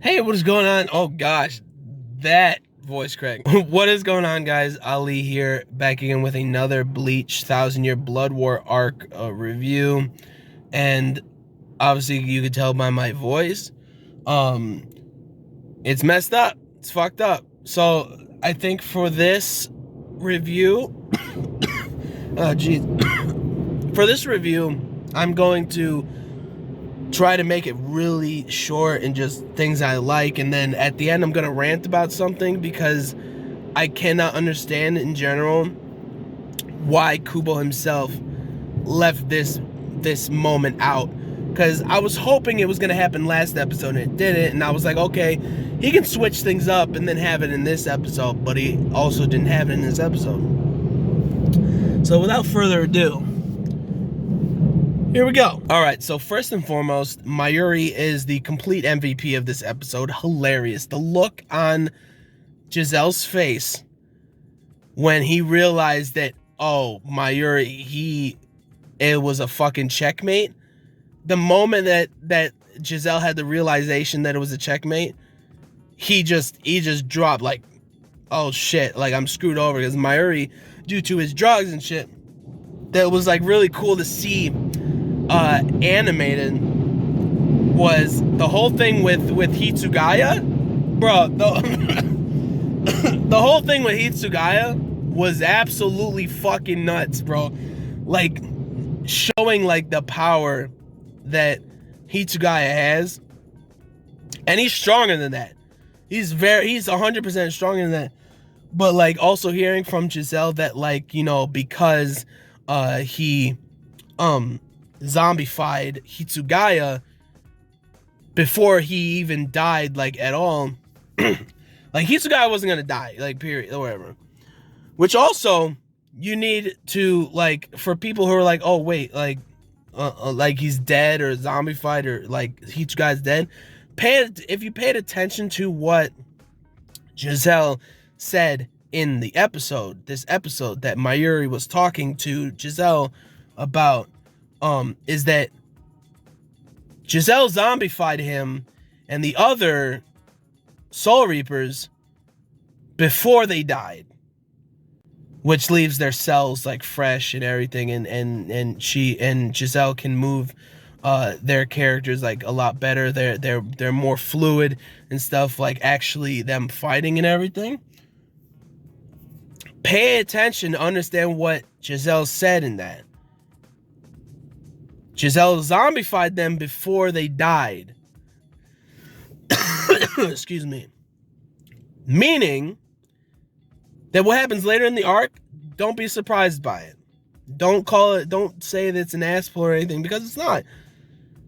Hey, what is going on? Oh gosh, that voice crack. What is going on, guys? Ali here, back again with another Bleach 1000-Year Blood War arc review. And obviously you could tell by my voice, um, it's messed up. It's fucked up. So I think for this review, oh geez, for this review, I'm going to try to make it really short and just things I like, and then at the end I'm gonna rant about something because I cannot understand in general why Kubo himself left this moment out, because I was hoping it was gonna happen last episode and it didn't, and I was like, okay, he can switch things up and then have it in this episode, but he also didn't have it in this episode. So without further ado, here we go. All right, so first and foremost, Mayuri is the complete MVP of this episode. Hilarious. The look on Giselle's face when he realized that, oh, Mayuri, it was a fucking checkmate. The moment that Giselle had the realization that it was a checkmate, he just dropped like, oh shit, like I'm screwed over, because Mayuri, due to his drugs and shit, that was like really cool to see animated, was the whole thing with Hitsugaya, bro. The whole thing with Hitsugaya was absolutely fucking nuts, bro. Like showing like the power that Hitsugaya has, and he's stronger than that. He's 100% stronger than that. But like also hearing from Giselle that, like, you know, because he zombified Hitsugaya before he even died, like, at all. Like, Hitsugaya wasn't gonna die, like, period, or whatever. Which also, you need to, like, for people who are like, oh, wait, like he's dead or zombified, or, like, Hitsugaya's dead, if you paid attention to what Giselle said in the episode, this episode that Mayuri was talking to Giselle about, is that Giselle zombified him and the other Soul Reapers before they died, which leaves their cells like fresh and everything, and Giselle can move their characters like a lot better. They're more fluid and stuff, like actually them fighting and everything. Pay attention to understand what Giselle said in that. Giselle zombified them before they died. Excuse me. Meaning that what happens later in the arc, don't be surprised by it. Don't say that it's an ass pull or anything, because it's not.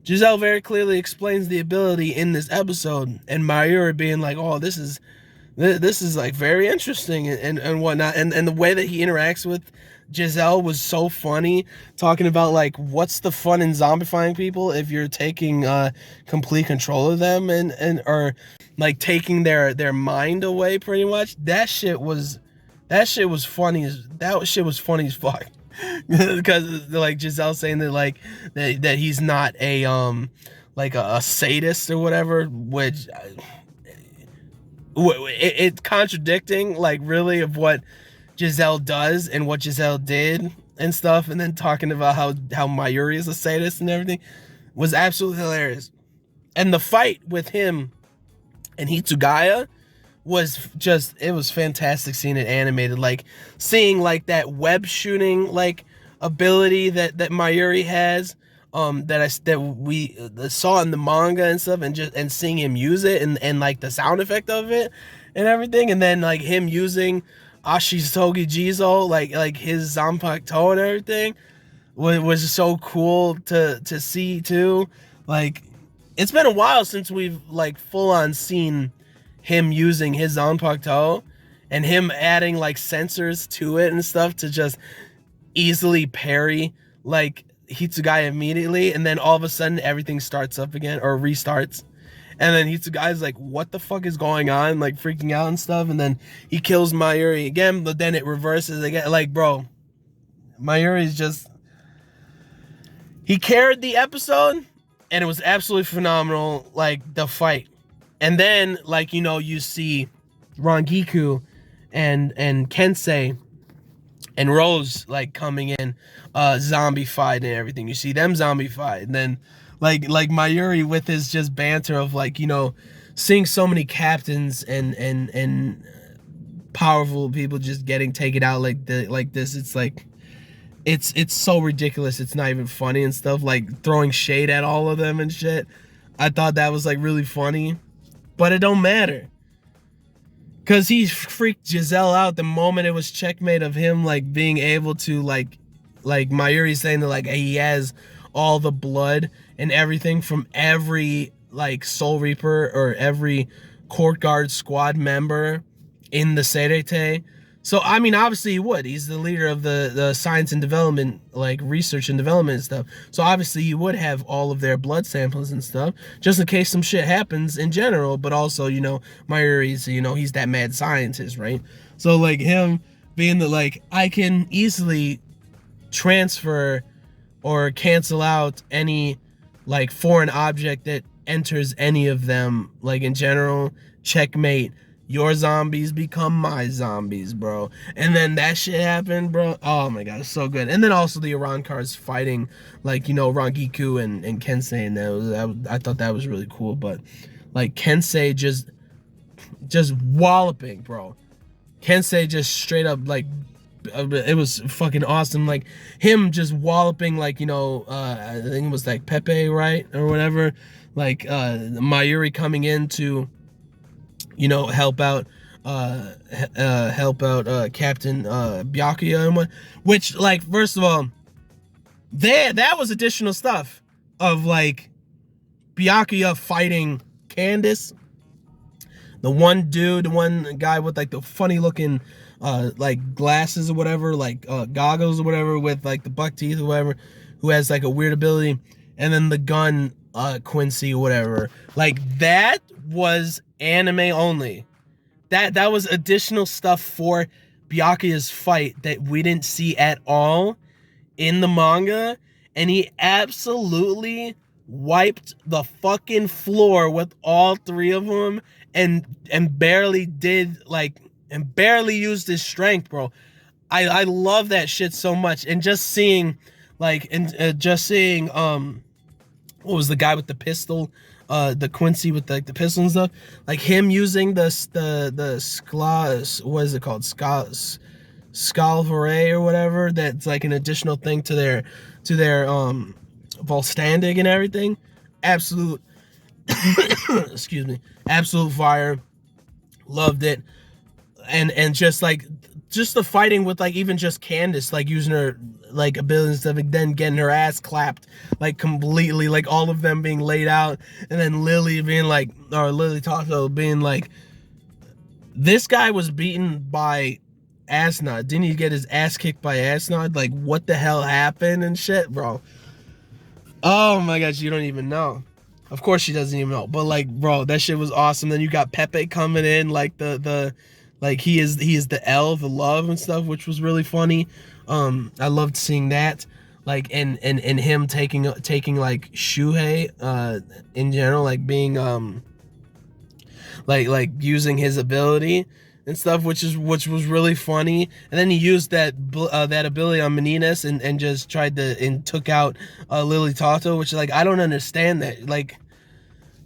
Giselle very clearly explains the ability in this episode, and Mayuri being like, oh, this is like very interesting and whatnot, and the way that he interacts with Giselle was so funny, talking about like, what's the fun in zombifying people if you're taking complete control of them, and or like taking their mind away, pretty much. That shit was funny as fuck. Because like Giselle saying that, like, that he's not a like a sadist or whatever, which it's contradicting, like, really, of what Giselle does and what Giselle did and stuff, and then talking about how Mayuri is a sadist and everything was absolutely hilarious. And the fight with him and Hitsugaya was just, it was fantastic seeing it animated, like seeing like that web shooting like ability that Mayuri has, that we saw in the manga and stuff, and seeing him use it, and like the sound effect of it and everything, and then like him using Ashitogi Jizo, like his Zanpakuto and everything, was so cool to see too. Like, it's been a while since we've like full on seen him using his Zanpakuto, and him adding like sensors to it and stuff to just easily parry like Hitsugaya immediately, and then all of a sudden everything starts up again, or restarts, and then Hitsugaya's like, what the fuck is going on, like freaking out and stuff, and then he kills Mayuri again, but then it reverses again. Like, bro, Mayuri's just, he carried the episode, and it was absolutely phenomenal, like the fight And then, like, you know, you see Rangiku and Kensei and Rose, like, coming in, zombie fight and everything. You see them zombie fight. And then, like Mayuri with his just banter of, like, you know, seeing so many captains and powerful people just getting taken out like this. It's like, it's so ridiculous. It's not even funny and stuff, like throwing shade at all of them and shit. I thought that was, like, really funny, but it don't matter. Cause he freaked Giselle out the moment it was checkmate of him, like, being able to, like Mayuri saying that, like, he has all the blood and everything from every, like, Soul Reaper or every Court Guard squad member in the Serete. So, I mean, obviously he would. He's the leader of the science and development, like, research and development and stuff. So, obviously, he would have all of their blood samples and stuff, just in case some shit happens in general. But also, you know, Mayuri's, you know, he's that mad scientist, right? So, like, him being the, like, I can easily transfer or cancel out any, like, foreign object that enters any of them, like, in general, checkmate. Your zombies become my zombies, bro. And then that shit happened, bro. Oh my god, it's so good. And then also the Iran cars fighting, like, you know, Rangiku and Kensei, and I thought that was really cool. But, like, Kensei just walloping, bro. Kensei just straight up, like, it was fucking awesome. Like, him just walloping, like, you know, I think it was, like, Pepe, right? Or whatever. Like, Mayuri coming in to, you know, help out Captain Byakuya and what, which, like, first of all, that was additional stuff of, like, Byakuya fighting Candace, the one guy with, like, the funny looking like, glasses or whatever, like, goggles or whatever, with, like, the buck teeth or whatever, who has, like, a weird ability, and then the gun Quincy or whatever. Like, that was anime only. That was additional stuff for Byakuya's fight that we didn't see at all in the manga, and he absolutely wiped the fucking floor with all three of them, and barely did, like, and barely used his strength, bro. I love that shit so much. And just seeing, like, and just seeing what was the guy with the pistol, the Quincy with, like, the pistol and stuff, like, him using the what is it called, Scalvare or whatever, that's, like, an additional thing to their Volstandig and everything. Absolute excuse me, absolute fire. Loved it. And just, like, just the fighting with, like, even just Candace, like, using her, like, abilities and stuff, then getting her ass clapped, like, completely, like, all of them being laid out, and then Lily being like, or Lily Tato being like, this guy was beaten by Asnod. Didn't he get his ass kicked by Asnod? Like, what the hell happened and shit, bro? Oh my gosh, you don't even know. Of course she doesn't even know. But, like, bro, that shit was awesome. Then you got Pepe coming in, like, like, he is the L, the love and stuff, which was really funny. I loved seeing that. Like, and him taking like, Shuhei in general, like, being like using his ability and stuff, which was really funny. And then he used that ability on Menines and just tried to, and took out Lily Tato, which, like, I don't understand that. Like,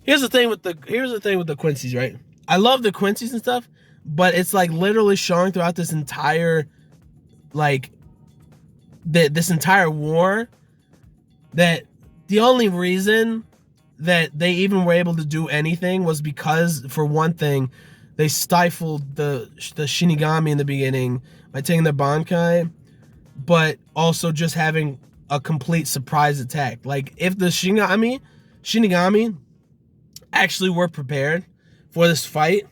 here's the thing with the Quincy's, right? I love the Quincy's and stuff, but it's, like, literally showing throughout this entire, like, this entire war, that the only reason that they even were able to do anything was because, for one thing, they stifled the Shinigami in the beginning by taking their Bankai, but also just having a complete surprise attack. Like, if the Shinigami actually were prepared for this fight,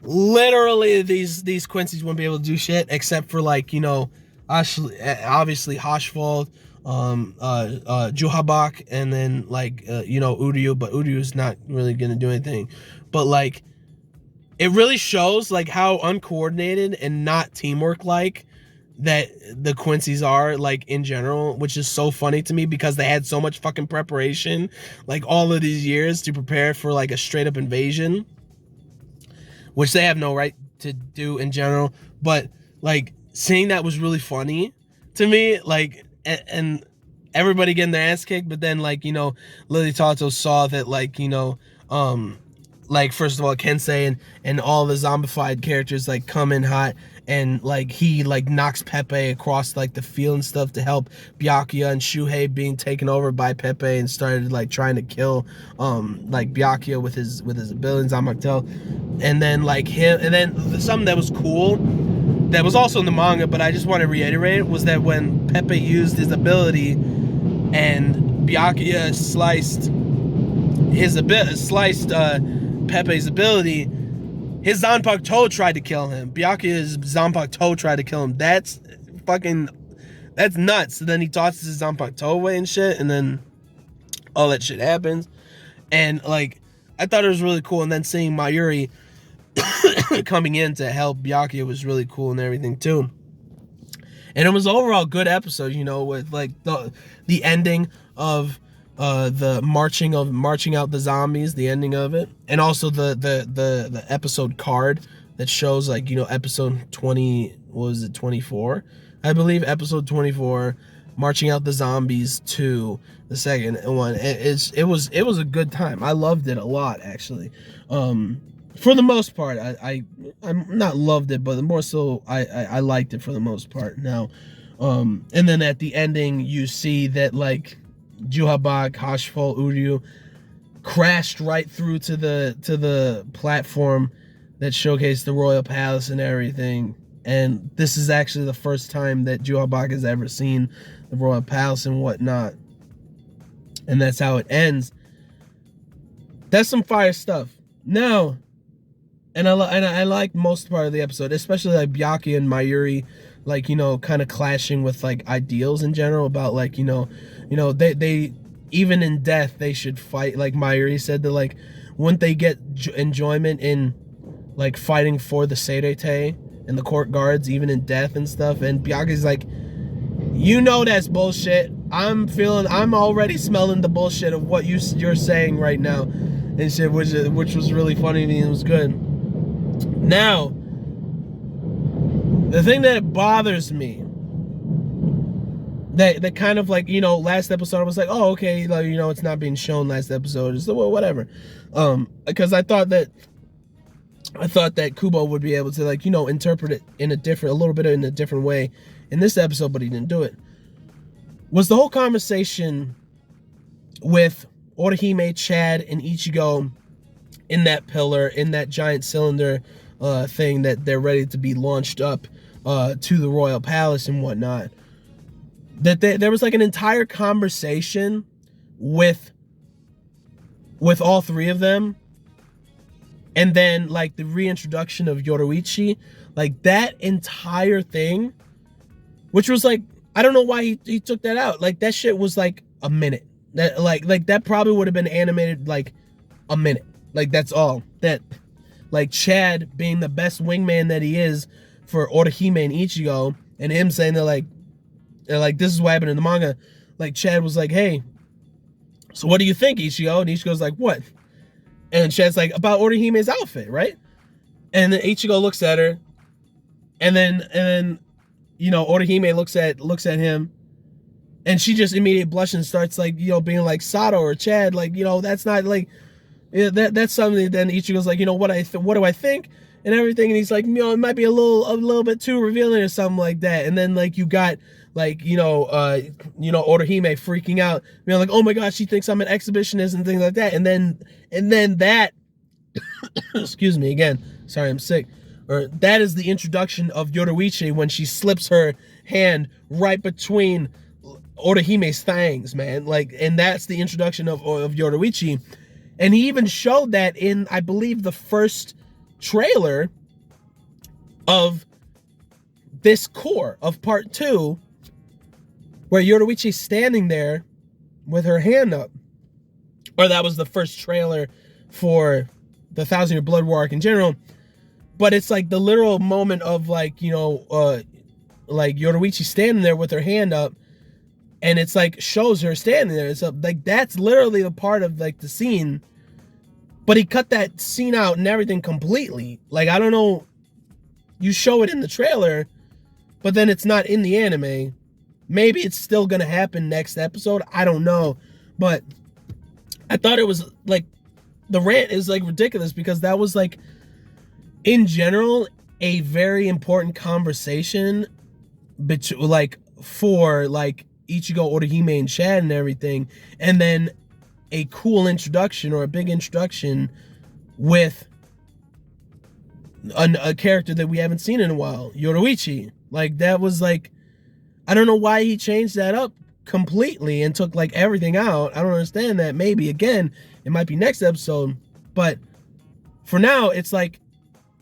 literally these Quincy's wouldn't be able to do shit, except for, like, you know, obviously Hashvald, Juhabak, and then, like, you know, Uryu, but Uryu's not really gonna do anything. But, like, it really shows, like, how uncoordinated and not teamwork like that the Quincy's are, like, in general, which is so funny to me because they had so much fucking preparation, like, all of these years to prepare for, like, a straight up invasion, which they have no right to do in general. But, like, seeing that was really funny to me, like, and everybody getting their ass kicked, but then, like, you know, Lily Tato saw that, like, you know, like, first of all, Kensei and all the zombified characters, like, come in hot, and, like, he, like, knocks Pepe across, like, the field and stuff to help Byakuya, and Shuhei being taken over by Pepe and started, like, trying to kill, like, Byakuya with his abilities, Zamaktel. And then, like, him, and then something that was cool, that was also in the manga, but I just want to reiterate it, was that when Pepe used his ability and Byakuya sliced Pepe's ability, his Zanpakuto tried to kill him. Byakuya's Zanpakuto tried to kill him. That's nuts. So then he tosses his Zanpakuto away and shit, and then all that shit happens. And, like, I thought it was really cool. And then seeing Mayuri coming in to help Byakuya was really cool and everything too. And it was overall a good episode, you know, with, like, the ending of the marching out the zombies, the ending of it, and also the episode card that shows, like, you know, episode 20, what was it, 24, I believe, episode 24, marching out the zombies to the second one. It was a good time. I loved it a lot, actually. For the most part, I'm not loved it, but more so I liked it for the most part. Now, and then at the ending, you see that, like, Juhabak, Hashful, Uryu crashed right through to the platform that showcased the Royal Palace and everything. And this is actually the first time that Juhabak has ever seen the Royal Palace and whatnot. And that's how it ends. That's some fire stuff. Now, and I liked most part of the episode, especially, like, Byakuya and Mayuri, like, you know, kind of clashing with, like, ideals in general about, like, you know, they even in death they should fight. Like, Mayuri said that, like, wouldn't they get enjoyment in, like, fighting for the Seirete and the court guards even in death and stuff? And Byakuya's like, you know, that's bullshit. I'm already smelling the bullshit of what you're saying right now and shit, which was really funny to me and it was good. Now, the thing that bothers me, that kind of, like, you know, last episode I was like, oh, okay, like, you know, it's not being shown last episode, so, well, whatever, because I thought that Kubo would be able to, like, you know, interpret it in a little bit in a different way in this episode, but he didn't do it. Was the whole conversation with Orihime, Chad, and Ichigo in that pillar, in that giant cylinder thing that they're ready to be launched up to the Royal Palace and whatnot. That there was, like, an entire conversation with all three of them, and then, like, the reintroduction of Yoruichi, like, that entire thing, which was, like, I don't know why he took that out. Like, that shit was, like, a minute. That like that probably would have been animated, like, a minute. Like, that's all. That, like, Chad being the best wingman that he is for Orihime and Ichigo, and him saying that, like, this is what happened in the manga. Like, Chad was like, hey, so what do you think, Ichigo? And Ichigo's like, what? And Chad's like, about Orihime's outfit, right? And then Ichigo looks at her, and then you know, Orihime looks at him, and she just immediately blushes and starts, like, you know, being like, Sato or Chad, like, you know, that's not, like, yeah, that's something. Then Ichigo's like, you know, what do I think and everything, and he's like, you know, it might be a little bit too revealing or something like that. And then, like, you got, like, you know, Orihime freaking out, you know, like, oh my gosh, she thinks I'm an exhibitionist and things like that. And then that excuse me again, sorry, I'm sick. Or that is the introduction of Yoruichi when she slips her hand right between Orihime's fangs, man. Like, and that's the introduction of Yoruichi. And he even showed that in, I believe, the first trailer of this core of part 2, where Yoruichi's standing there with her hand up. Or that was the first trailer for the 1,000-Year Blood War arc in general. But it's like the literal moment of, like, you know, like Yoruichi standing there with her hand up, and it's like shows her standing there. It's like that's literally the part of like the scene, but he cut that scene out and everything completely. Like, I don't know, you show it in the trailer, but then it's not in the anime. Maybe it's still gonna happen next episode, I don't know. But I thought it was like, the rant is like ridiculous, because that was like, in general, a very important conversation like for like Ichigo, Orihime, and Chad and everything, and then a cool introduction or a big introduction with a character that we haven't seen in a while, Yoruichi. Like, that was like, I don't know why he changed that up completely and took like everything out. I don't understand that. Maybe again, it might be next episode, but for now, it's like,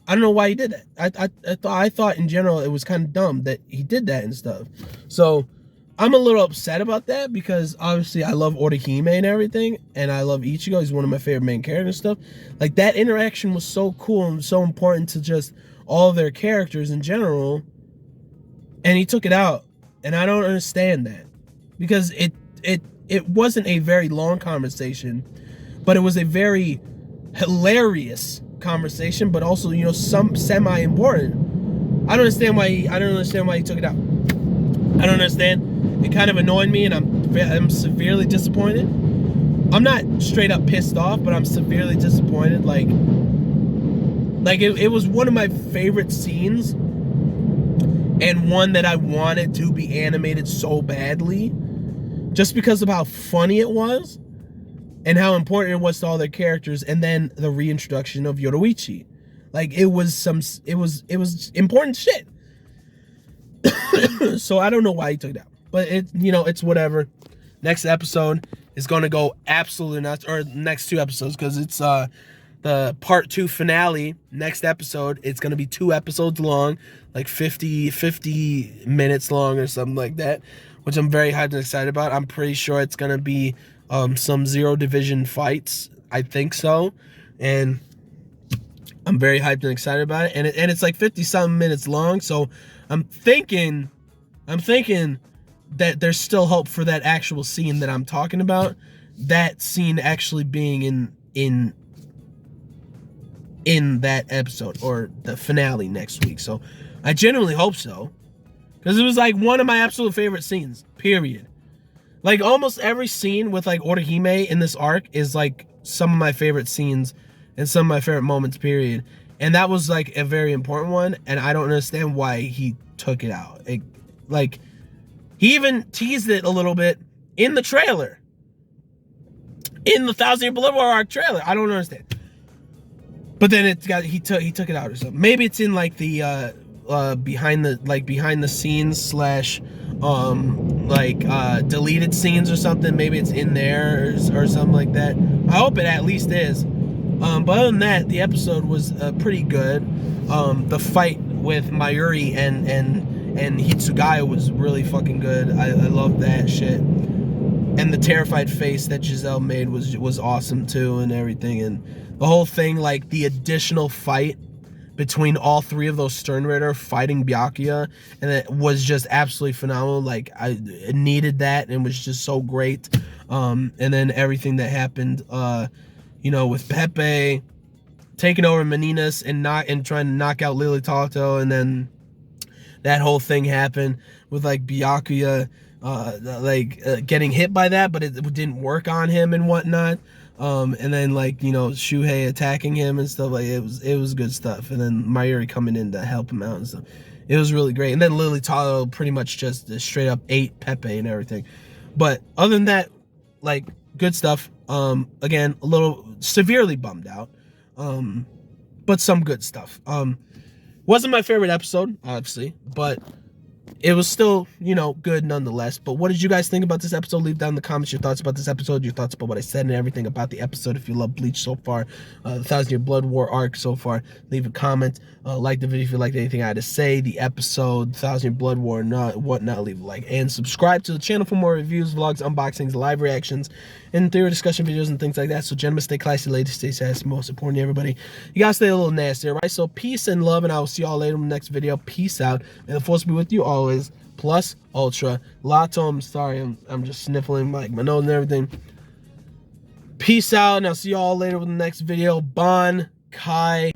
I don't know why he did that. I thought in general it was kind of dumb that he did that and stuff. So I'm a little upset about that, because obviously I love Orihime and everything, and I love Ichigo. He's one of my favorite main characters and stuff. Like, that interaction was so cool and so important to just all of their characters in general, and he took it out, and I don't understand that, because it wasn't a very long conversation, but it was a very hilarious conversation, but also, you know, some semi-important. I don't understand why he took it out. I don't understand. It kind of annoyed me, and I'm severely disappointed. I'm not straight up pissed off, but I'm severely disappointed. Like it was one of my favorite scenes, and one that I wanted to be animated so badly, just because of how funny it was and how important it was to all their characters, and then the reintroduction of Yoruichi. Like, it was important shit. So I don't know why he took it out, but it's whatever. Next episode is going to go absolutely nuts, or next 2 episodes, because it's the part 2 finale. Next episode, it's going to be 2 episodes long, like 50 minutes long or something like that, which I'm very hyped and excited about. I'm pretty sure it's going to be some Zero Division fights. I think so, and I'm very hyped and excited about it. And it's like 50-something minutes long, so I'm thinking that there's still hope for that actual scene that I'm talking about. That scene actually being in that episode, or the finale next week. So I genuinely hope so, because it was like one of my absolute favorite scenes, period. Like, almost every scene with like Orihime in this arc is like some of my favorite scenes and some of my favorite moments, period. And that was like a very important one, and I don't understand why he took it out. Like, he even teased it a little bit in the trailer, in the 1,000-Year Blood War arc trailer. I don't understand. But then he took it out or something. Maybe it's in like the behind the scenes / deleted scenes or something. Maybe it's in there or something like that. I hope it at least is. But other than that, the episode was pretty good. The fight with Mayuri and Hitsugaya was really fucking good. I love that shit. And the terrified face that Giselle made was awesome too, and everything. And the whole thing, like the additional fight between all 3 of those Sternritter fighting Byakuya, and it was just absolutely phenomenal. Like, I needed that, and it was just so great. And then everything that happened, with Pepe taking over Meninas and trying to knock out Lily Talto, and then that whole thing happened with like Byakuya getting hit by that, but it didn't work on him and whatnot. And then Shuhei attacking him and stuff. Like, it was good stuff. And then Mayuri coming in to help him out and stuff. It was really great. And then Lily Talto pretty much just straight up ate Pepe and everything. But other than that, like, good stuff. Again, a little severely bummed out. But some good stuff. Wasn't my favorite episode, obviously, but it was still, good nonetheless. But what did you guys think about this episode? Leave down in the comments your thoughts about this episode, your thoughts about what I said, and everything about the episode. If you love Bleach so far, the 1,000-Year Blood War arc so far, leave a comment. Like the video if you liked anything I had to say. The episode, 1,000-Year Blood War, whatnot, leave a like. And subscribe to the channel for more reviews, vlogs, unboxings, live reactions, and theory discussion videos and things like that. So, gentlemen, stay classy, ladies, stay sassy. Most importantly, everybody, you gotta stay a little nasty, right? So, peace and love, and I will see y'all later in the next video. Peace out, and the force be with you always. boys, plus Ultra. Latom, sorry, I'm just sniffling like my nose and everything. Peace out, and I'll see you all later with the next video. Bon Kai,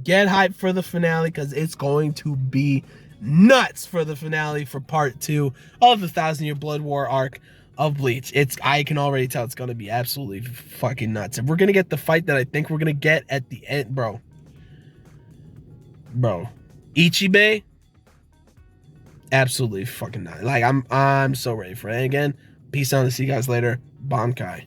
get hyped for the finale, because it's going to be nuts for the finale for part 2 of the 1,000-Year Blood War arc of Bleach. I can already tell it's going to be absolutely fucking nuts. If we're going to get the fight that I think we're going to get at the end, bro, Ichibe, absolutely fucking nuts. Like, I'm so ready for it. And again, peace out, and see you guys later. Bon Kai.